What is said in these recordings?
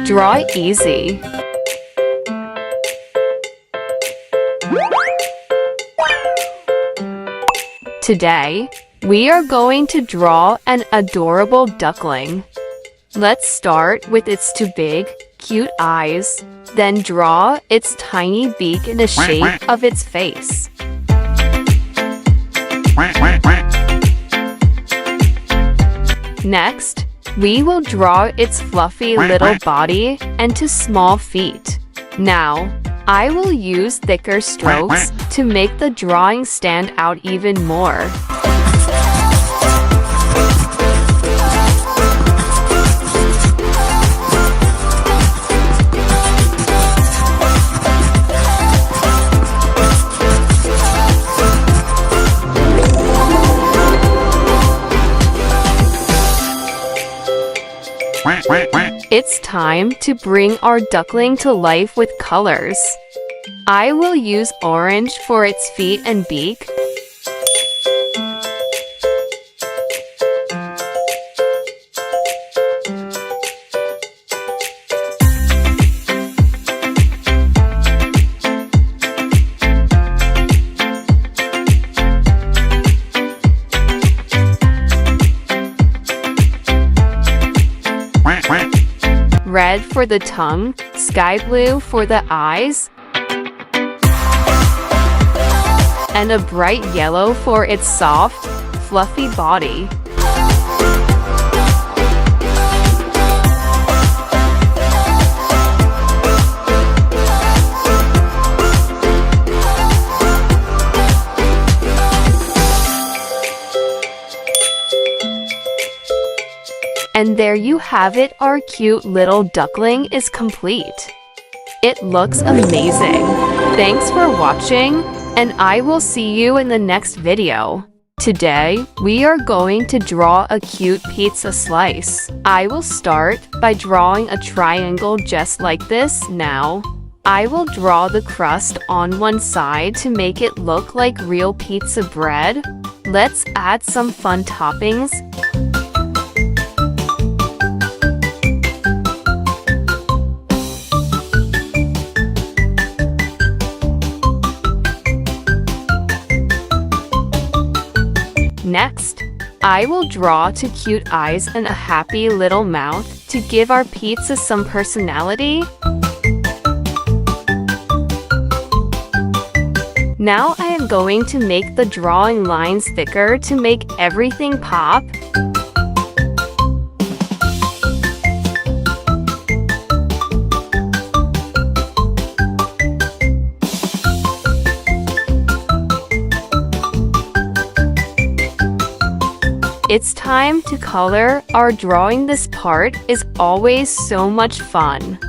Draw easy. Today, we are going to draw an adorable duckling. Let's start with its two big, cute eyes, then draw its tiny beak in the shape of its face. Next, we will draw its fluffy little body and two small feet. Now, I will use thicker strokes to make the drawing stand out even more. It's time to bring our duckling to life with colors. I will use orange for its feet and beak. Red for the tongue, sky blue for the eyes, and a bright yellow for its soft, fluffy body. And there you have it, our cute little duckling is complete. It looks amazing. Thanks for watching, and I will see you in the next video. Today, we are going to draw a cute pizza slice. I will start by drawing a triangle just like this. Now, I will draw the crust on one side to make it look like real pizza bread. Let's add some fun toppings. Next, I will draw two cute eyes and a happy little mouth to give our pizza some personality. Now I am going to make the drawing lines thicker to make everything pop. It's time to color. Our drawing this part is always so much fun.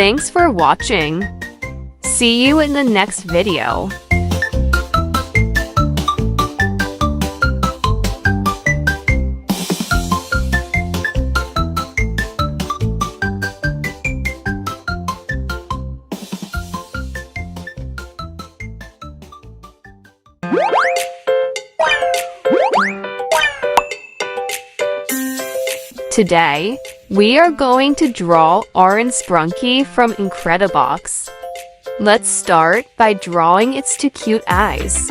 Thanks for watching. See you in the next video. Today, we are going to draw Orange Sprunky from Incredibox. Let's start by drawing its two cute eyes.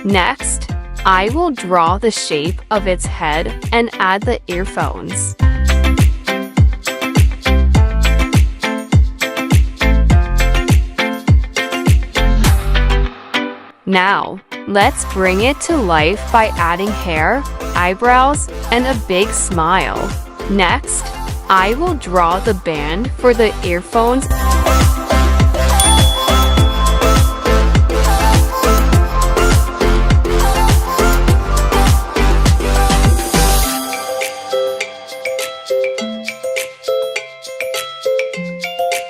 Next, I will draw the shape of its head and add the earphones. Now, let's bring it to life by adding hair, eyebrows, and a big smile. Next, I will draw the band for the earphones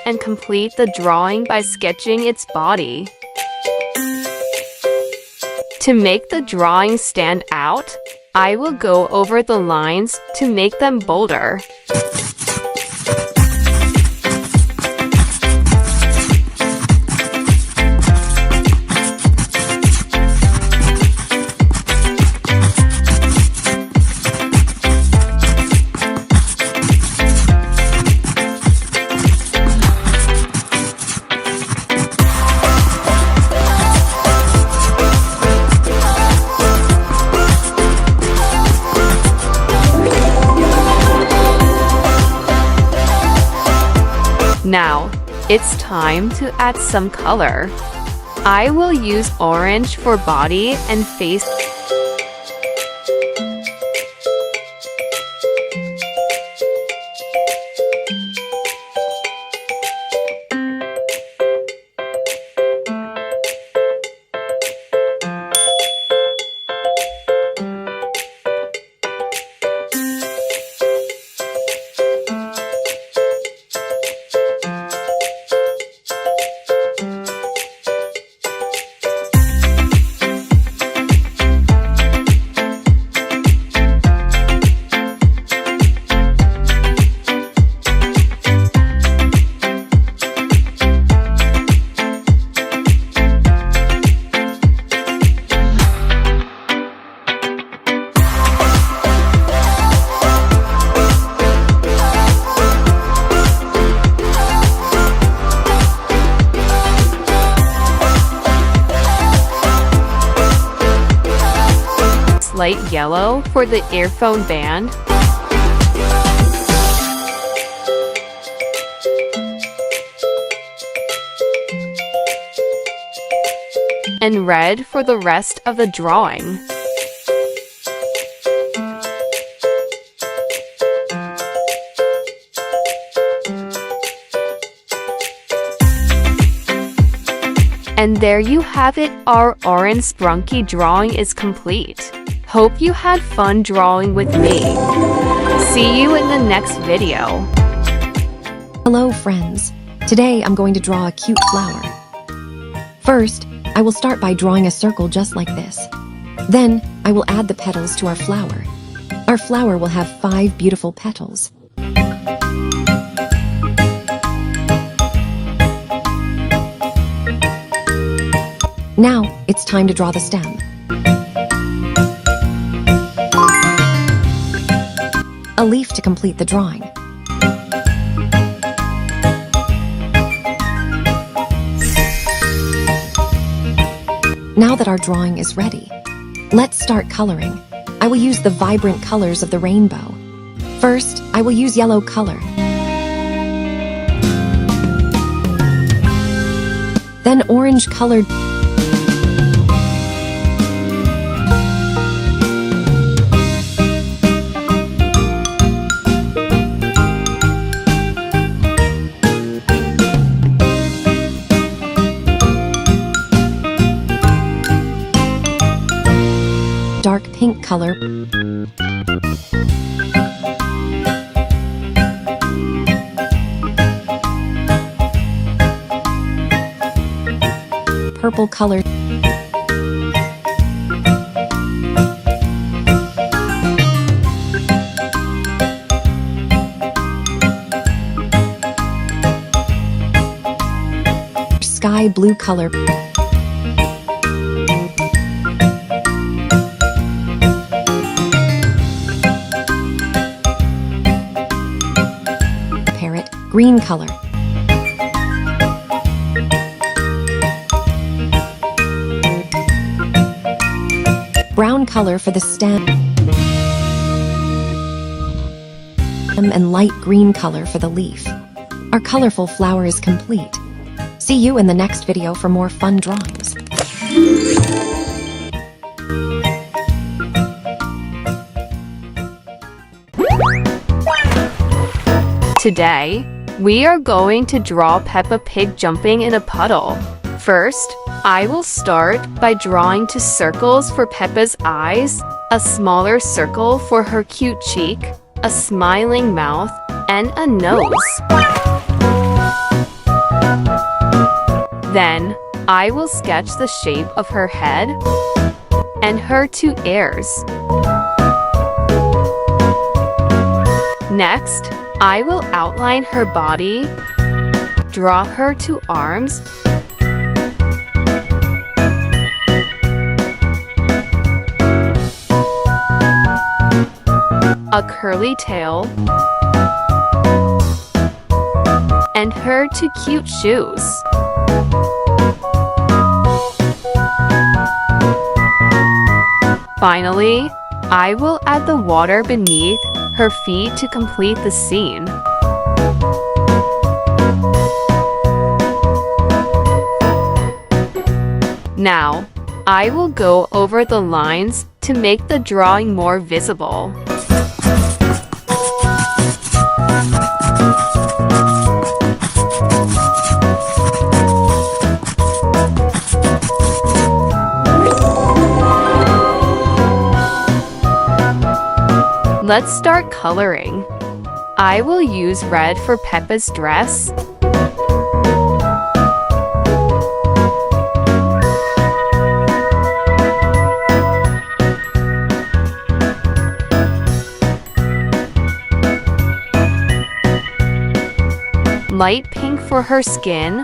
and complete the drawing by sketching its body. To make the drawing stand out, I will go over the lines to make them bolder. Now, it's time to add some color. I will use orange for body and face. Light yellow for the earphone band. And red for the rest of the drawing. And there you have it, our Orange Sprunky drawing is complete. Hope you had fun drawing with me. See you in the next video. Hello friends. Today I'm going to draw a cute flower. First, I will start by drawing a circle just like this. Then, I will add the petals to our flower. Our flower will have 5 beautiful petals. Now, it's time to draw the stem. A leaf to complete the drawing. Now that our drawing is ready, let's start coloring. I will use the vibrant colors of the rainbow. First, I will use yellow color. Then orange colored. Dark pink color. purple color. Sky blue color. Parrot green color. Brown color for the stem and light green color for the leaf. Our colorful flower is complete. See you in the next video for more fun drawings. Today, we are going to draw Peppa Pig jumping in a puddle. First, I will start by drawing 2 circles for Peppa's eyes, a smaller circle for her cute cheek, a smiling mouth, and a nose. Then, I will sketch the shape of her head and her 2 ears. Next, I will outline her body, draw her 2 arms, a curly tail, and her 2 cute shoes. Finally, I will add the water beneath her feet to complete the scene. Now, I will go over the lines to make the drawing more visible. Let's start coloring. I will use red for Peppa's dress. Light pink for her skin.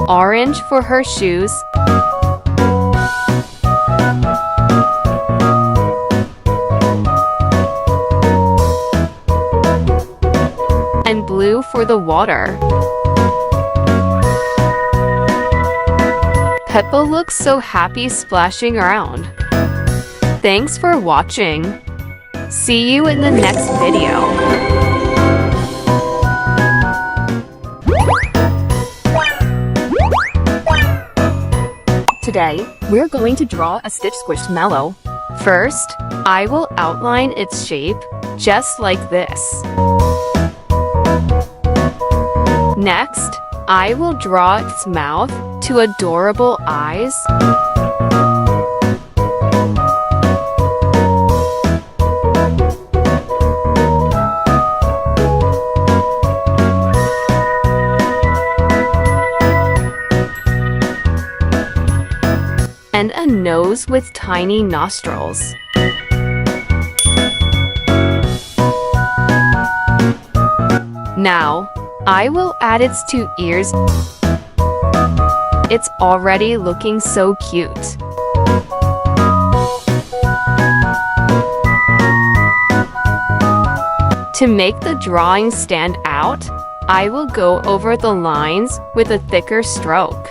Orange for her shoes. And blue for the water. Peppa looks so happy splashing around. Thanks for watching. See you in the next video. Today, we're going to draw a Stitch Squishmallow. First, I will outline its shape, just like this. Next, I will draw its mouth to adorable eyes. And a nose with tiny nostrils. Now, I will add its 2 ears. It's already looking so cute. To make the drawing stand out, I will go over the lines with a thicker stroke.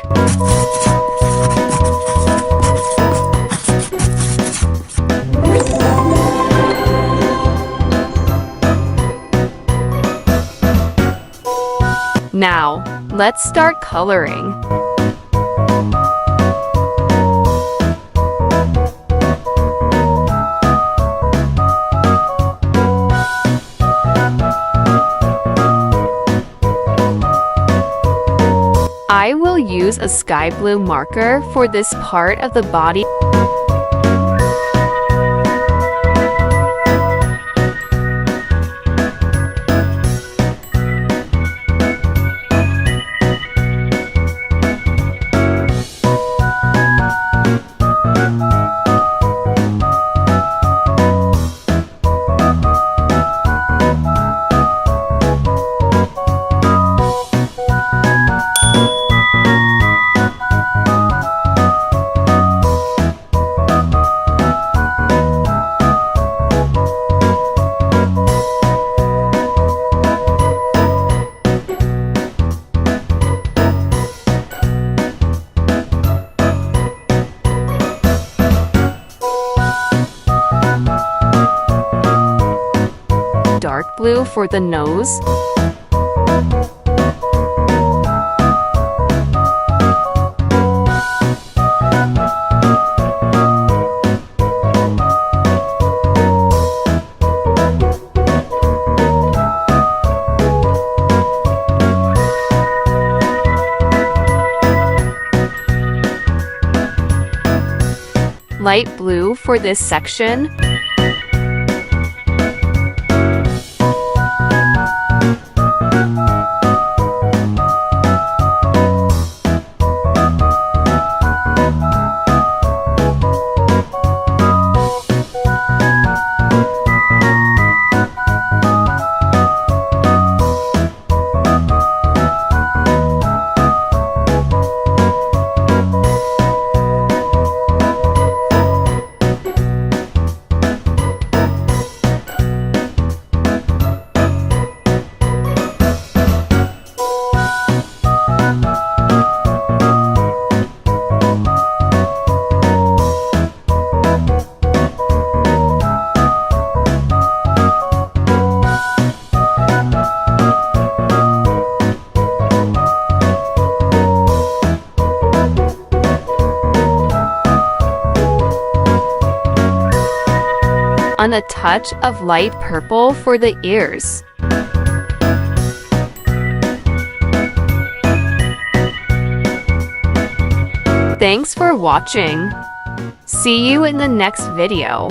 Now, let's start coloring. I will use a sky blue marker for this part of the body. Dark blue for the nose. Light blue for this section. And a touch of light purple for the ears. Thanks for watching. See you in the next video.